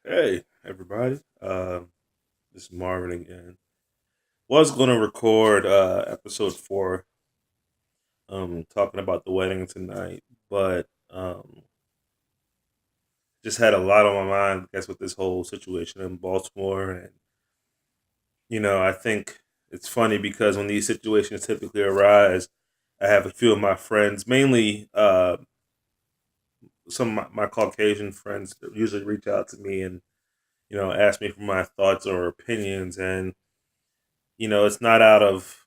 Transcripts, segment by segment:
Hey, everybody. This is Marvin again. Was going to record episode 4, talking about the wedding tonight, but just had a lot on my mind, I guess, with this whole situation in Baltimore. And, I think it's funny because when these situations typically arise, I have a few of my friends, mainly some of my Caucasian friends, that usually reach out to me and, ask me for my thoughts or opinions. And, it's not out of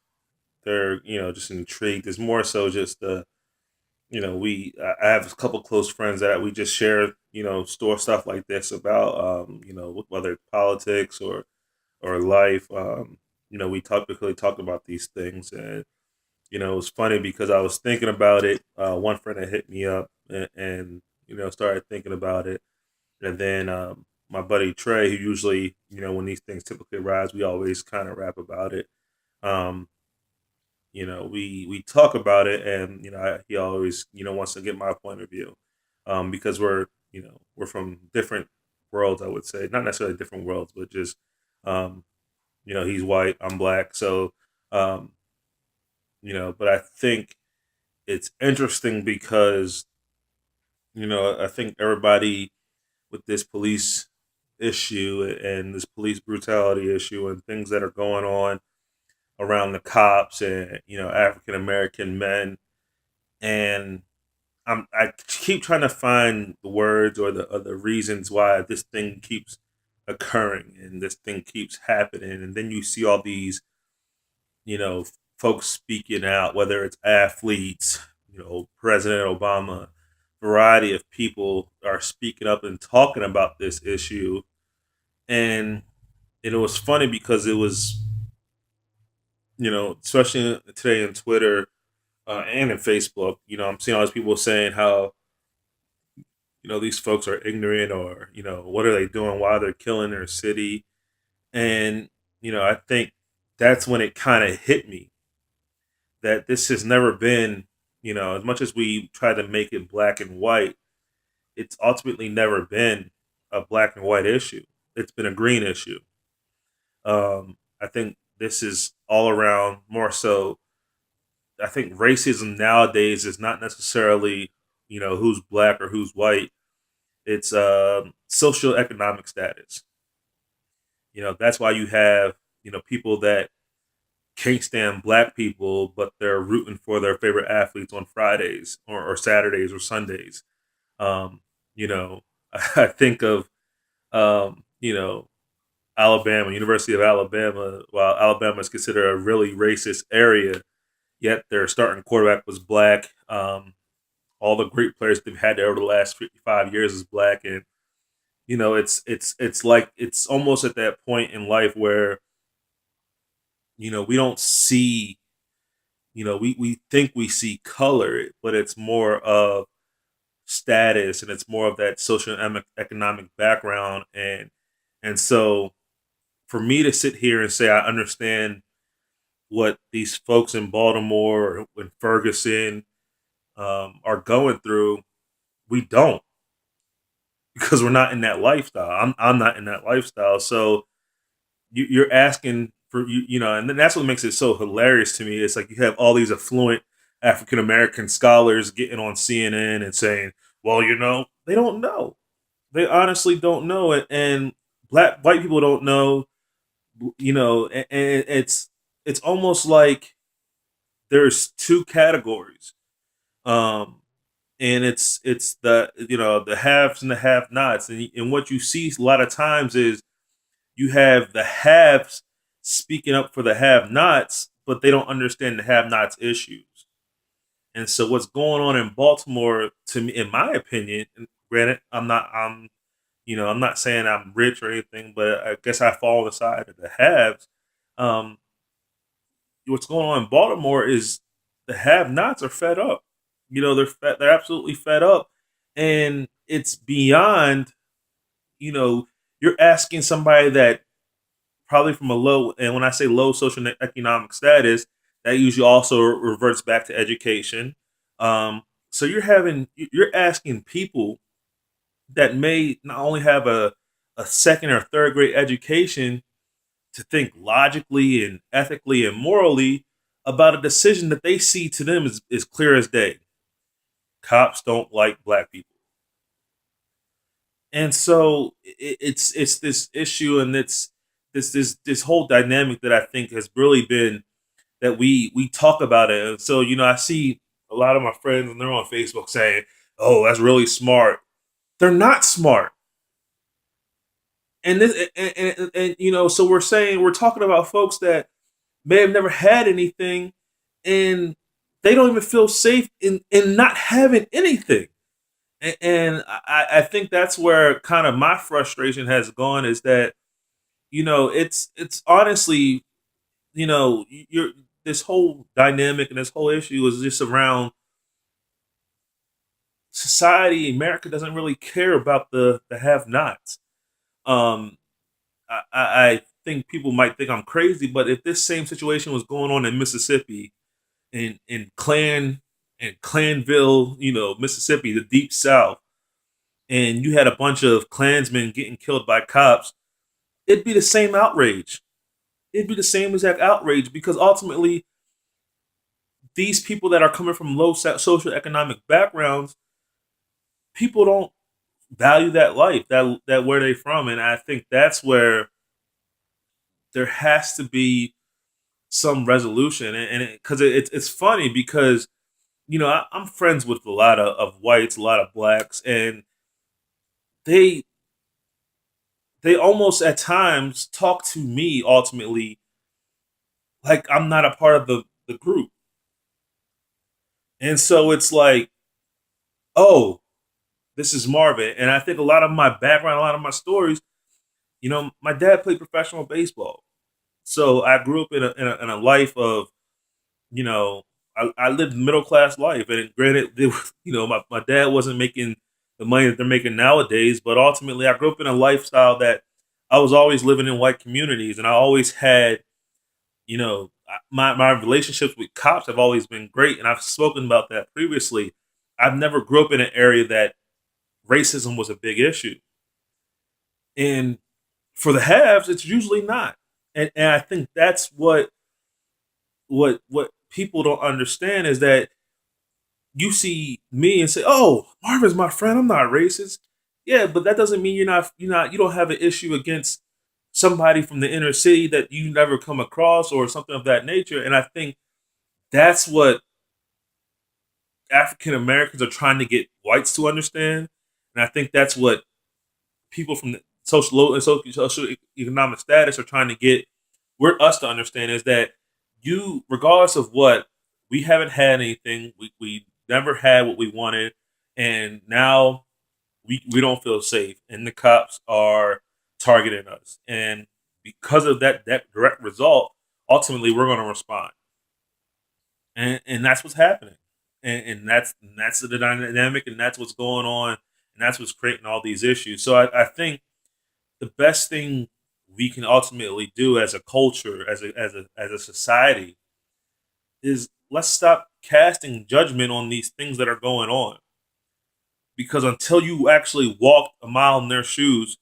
they're just intrigued. It's more so just we I have a couple close friends that we just share store stuff like this about whether it's politics or life. We typically talk about these things, and it was funny because I was thinking about it. One friend had hit me up and started thinking about it, and then my buddy Trey, who usually when these things typically rise, we always kind of rap about it. Um, we talk about it, and he always wants to get my point of view, because we're from different worlds. I would say not necessarily different worlds, but just um, he's white, I'm black, so um, But I think it's interesting because I think everybody with this police issue and this police brutality issue and things that are going on around the cops and African American men and I keep trying to find the words or the reasons why this thing keeps occurring and this thing keeps happening, and then you see all these you know folks speaking out, whether it's athletes, President Obama, variety of people are speaking up and talking about this issue, and it was funny because it was especially today on Twitter and in Facebook, I'm seeing all these people saying how these folks are ignorant or, what are they doing? Why they're killing their city? And, I think that's when it kind of hit me that this has never been, as much as we try to make it black and white, it's ultimately never been a black and white issue. It's been a green issue. I think this is all around more so. I think racism nowadays is not necessarily, who's black or who's white. It's social economic status. That's why you have people that can't stand black people, but they're rooting for their favorite athletes on Fridays or Saturdays or Sundays. Um, you know, I think of um, you know Alabama, University of Alabama. While Alabama is considered a really racist area, yet their starting quarterback was black. All the great players they've had there over the last 55 years is black, and it's like it's almost at that point in life where we don't see we think we see color, but it's more of status and it's more of that social economic background, and so for me to sit here and say I understand what these folks in Baltimore or in Ferguson are going through, we don't, because we're not in that lifestyle. I'm not in that lifestyle, so you're asking for and then that's what makes it so hilarious to me. It's like you have all these affluent African American scholars getting on CNN and saying, "Well, they don't know. They honestly don't know it, and white people don't know." And it's almost like there's two categories, um, and it's the haves and the have-nots, and what you see a lot of times is you have the haves speaking up for the have-nots, but they don't understand the have-nots issues. And so what's going on in Baltimore, to me, in my opinion, and granted, I'm not saying I'm rich or anything, but I guess I fall on the side of the haves. Um, what's going on in Baltimore is the have-nots are fed up. They're absolutely fed up, and it's beyond. You know, you're asking somebody that probably from a low, and when I say low social and economic status, that usually also reverts back to education. So you're asking people that may not only have a second or third grade education to think logically and ethically and morally about a decision that they see to them is clear as day. Cops don't like black people. And so it's this issue, and it's this whole dynamic that I think has really been that we talk about it. And so, I see a lot of my friends and they're on Facebook saying, "Oh, that's really smart." They're not smart. And this and so we're talking about folks that may have never had anything, and they don't even feel safe in not having anything. And I think that's where kind of my frustration has gone, is that it's honestly, you're this whole dynamic and this whole issue is just around society. America doesn't really care about the have-nots. um I think people might think I'm crazy, but if this same situation was going on in Mississippi, in Clanville, Mississippi, the deep south, and you had a bunch of Klansmen getting killed by cops, it'd be the same outrage. It'd be the same exact outrage, because ultimately these people that are coming from low social economic backgrounds, people don't value that life, that where they from. And I think that's where there has to be some resolution. And because it's funny, because I'm friends with a lot of whites, a lot of blacks, and they they almost at times talk to me ultimately like I'm not a part of the group. And so it's like, oh, this is Marvin. And I think a lot of my background, a lot of my stories, my dad played professional baseball. So I grew up in a life of, you know, I lived middle class life. And granted, my dad wasn't making the money that they're making nowadays, but ultimately I grew up in a lifestyle that I was always living in white communities, and I always had, my relationships with cops have always been great, and I've spoken about that previously. I've never grew up in an area that racism was a big issue, and for the haves, it's usually not. And I think that's what people don't understand, is that you see me and say, "Oh, Marvin's my friend. I'm not racist." Yeah, but that doesn't mean you don't have an issue against somebody from the inner city that you never come across, or something of that nature. And I think that's what African Americans are trying to get whites to understand. And I think that's what people from the social low and social economic status are trying to get we're us to understand, is that regardless of what, we haven't had anything. We never had what we wanted, and now we don't feel safe, and the cops are targeting us. And because of that direct result, ultimately we're going to respond, and that's what's happening, and that's the dynamic, and that's what's going on, and that's what's creating all these issues. So I think the best thing we can ultimately do as a culture, as a society, is let's stop casting judgment on these things that are going on. Because until you actually walk a mile in their shoes,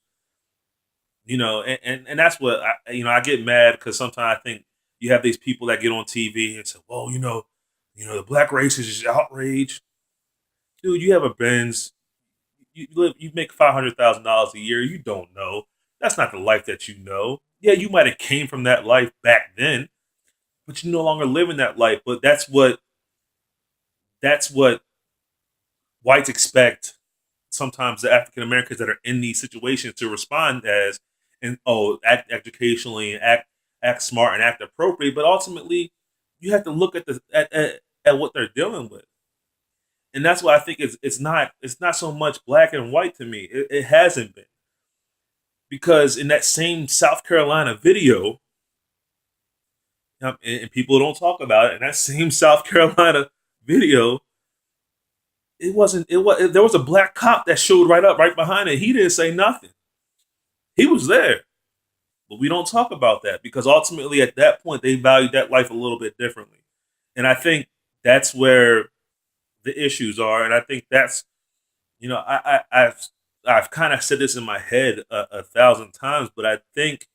and that's what I get mad, because sometimes I think you have these people that get on TV and say, "Well, the black race is just outrage." Dude, you have a Benz, you make $500,000 a year. You don't know. That's not the life that you know. Yeah, you might have came from that life back then, but you no longer live in that life. But that's what whites expect sometimes the African Americans that are in these situations to respond as, and act educationally, and act smart and act appropriate. But ultimately, you have to look at what they're dealing with, and that's why I think it's not so much black and white to me. It hasn't been, because in that same South Carolina video, and people don't talk about it. In that same South Carolina video, it wasn't. It was there was a black cop that showed right up right behind it. He didn't say nothing. He was there, but we don't talk about that, because ultimately at that point they valued that life a little bit differently. And I think that's where the issues are. And I think that's I I've kind of said this in my head a thousand times, but I think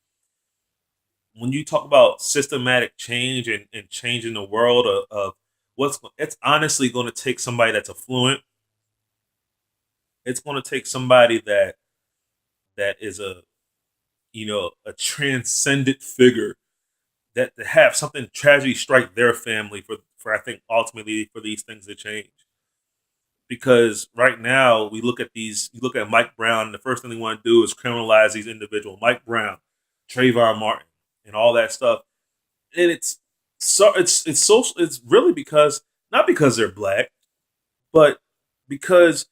when you talk about systematic change and changing the world of what's it's honestly going to take somebody that's affluent. It's going to take somebody that is a a transcendent figure that to have something tragedy strike their family for I think ultimately for these things to change. Because right now we look at these, you look at Mike Brown, and the first thing they want to do is criminalize these individuals, Mike Brown, Trayvon Martin, and all that stuff. And it's social. It's really because not because they're black, but because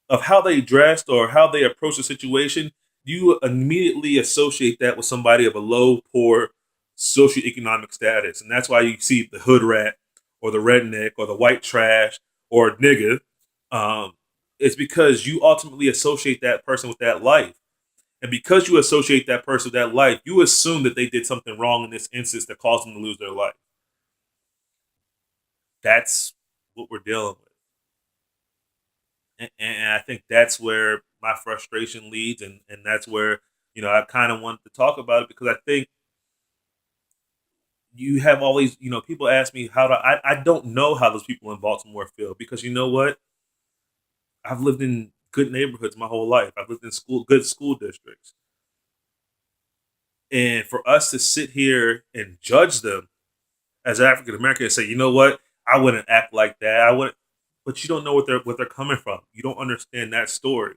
of how they dressed or how they approach the situation, you immediately associate that with somebody of a low, poor socioeconomic status. And that's why you see the hood rat or the redneck or the white trash or nigga. Um, it's because you ultimately associate that person with that life. And because you associate that person with that life, you assume that they did something wrong in this instance that caused them to lose their life. That's what we're dealing with. And I think that's where my frustration leads, and that's where I kind of wanted to talk about it because I think you have all these people ask me how to I don't know how those people in Baltimore feel because you know what, I've lived in good neighborhoods my whole life. I've lived in good school districts, and for us to sit here and judge them as African American and say, you know what, I wouldn't act like that. I wouldn't, but you don't know what they're coming from. You don't understand that story.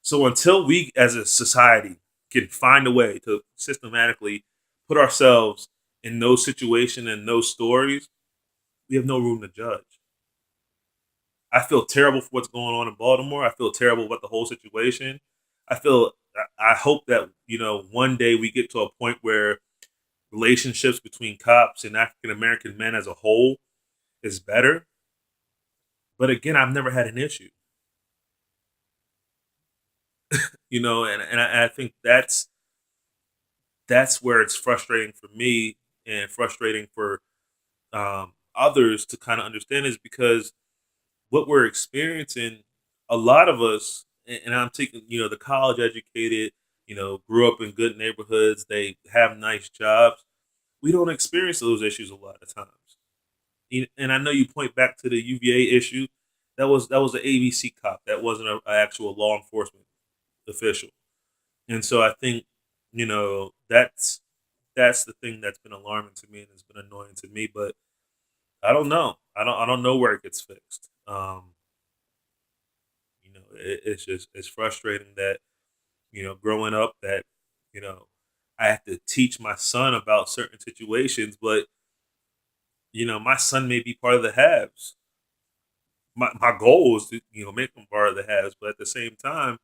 So until we as a society can find a way to systematically put ourselves in those situations and those stories, we have no room to judge. I feel terrible for what's going on in Baltimore. I feel terrible about the whole situation. I hope that one day we get to a point where relationships between cops and African American men as a whole is better. But again, I've never had an issue, and I think that's where it's frustrating for me and frustrating for others to kind of understand is because what we're experiencing, a lot of us, and I'm taking, the college educated, grew up in good neighborhoods, they have nice jobs. We don't experience those issues a lot of times. And I know you point back to the UVA issue. That was an ABC cop. That wasn't an actual law enforcement official. And so I think, that's the thing that's been alarming to me and has been annoying to me. But I don't know. I don't know where it gets fixed. It's just it's frustrating that growing up that you know I have to teach my son about certain situations, but my son may be part of the haves. My goal is to make him part of the haves, but at the same time,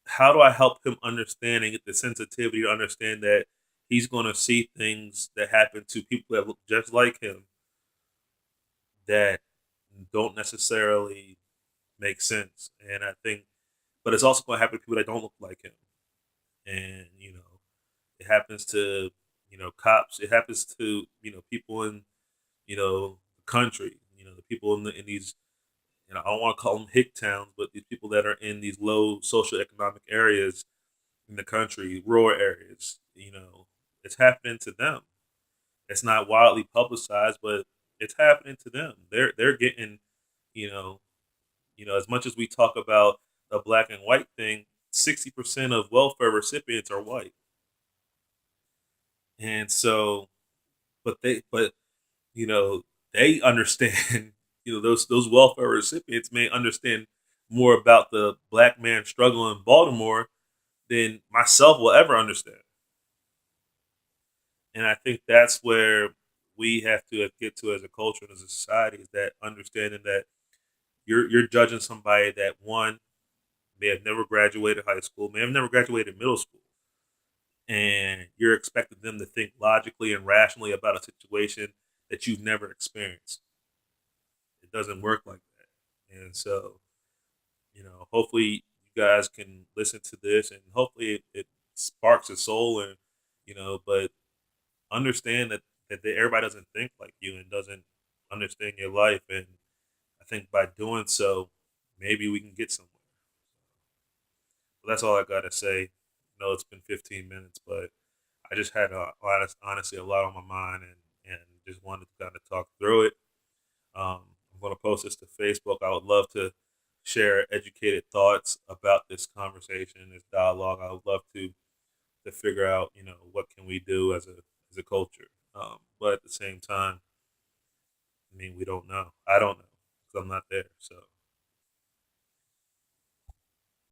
how do I help him understand and get the sensitivity to understand that he's going to see things that happen to people that look just like him that don't necessarily make sense, and I think, but it's also going to happen to people that don't look like him, and it happens to cops. It happens to people in the country. The people in these. I don't want to call them hick towns, but these people that are in these low socioeconomic areas in the country, rural areas. It's happening to them. It's not widely publicized, but it's happening to them. They're getting you know as much as we talk about the black and white thing, 60% of welfare recipients are white, and so but you know they understand. Those welfare recipients may understand more about the black man struggle in Baltimore than myself will ever understand. And I think that's where we have to get to as a culture and as a society, is that understanding that you're judging somebody that, one, may have never graduated high school, may have never graduated middle school, and you're expecting them to think logically and rationally about a situation that you've never experienced. It doesn't work like that. And so, hopefully you guys can listen to this, and hopefully it sparks a soul, and but understand that everybody doesn't think like you and doesn't understand your life, and I think by doing so, maybe we can get somewhere. That's all I gotta say. I know it's been 15 minutes, but I just had honestly a lot on my mind, and just wanted to kind of talk through it. I'm going to post this to Facebook. I would love to share educated thoughts about this conversation, this dialogue. I would love to figure out, what can we do as a culture. But at the same time, I mean, we don't know. I don't know because I'm not there. So